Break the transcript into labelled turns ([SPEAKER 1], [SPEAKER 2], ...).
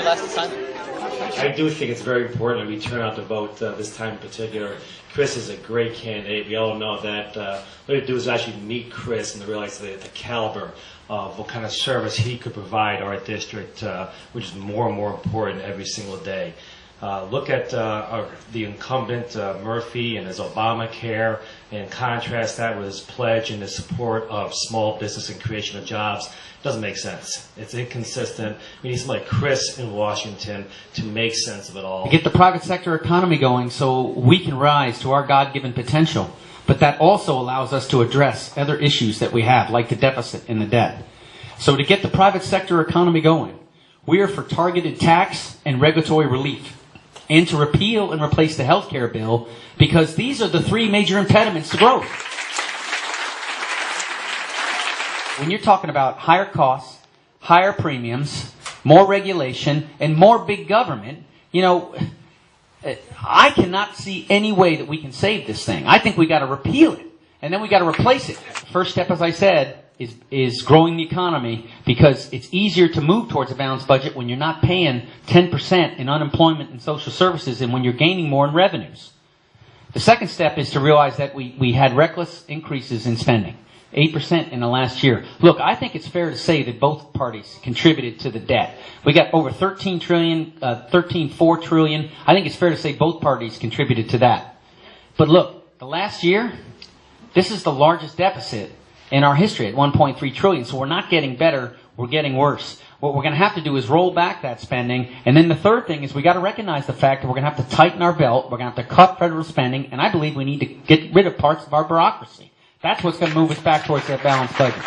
[SPEAKER 1] last assignment.
[SPEAKER 2] I do think it's very important that we turn out to vote this time in particular. Chris is a great candidate. We all know that. What we do is actually meet Chris and to realize the caliber of what kind of service he could provide our district, which is more and more important every single day. Look at the incumbent Murphy and his Obamacare, and contrast that with his pledge and his support of small business and creation of jobs. It doesn't make sense. It's inconsistent. We need somebody like Chris in Washington to make sense of it all.
[SPEAKER 3] To get the private sector economy going so we can rise to our God-given potential. But that also allows us to address other issues that we have, like the deficit and the debt. So to get the private sector economy going, we are for targeted tax and regulatory relief, and to repeal and replace the health care bill, because these are the three major impediments to growth. When you're talking about higher costs, higher premiums, more regulation, and more big government, you know, I cannot see any way that we can save this thing. I think we got to repeal it, and then we got to replace it. First step, as I said, is growing the economy, because it's easier to move towards a balanced budget when you're not paying 10% in unemployment and social services, and when you're gaining more in revenues. The second step is to realize that we had reckless increases in spending. 8% in the last year. Look, I think it's fair to say that both parties contributed to the debt. We got over 13 trillion, 13.4 trillion. I think it's fair to say both parties contributed to that. But look, the last year, this is the largest deficit in our history at 1.3 trillion. So we're not getting better, we're getting worse. What we're going to have to do is roll back that spending. And then the third thing is we got to recognize the fact that we're going to have to tighten our belt, we're going to have to cut federal spending, and I believe we need to get rid of parts of our bureaucracy. That's what's going to move us back towards that balanced budget.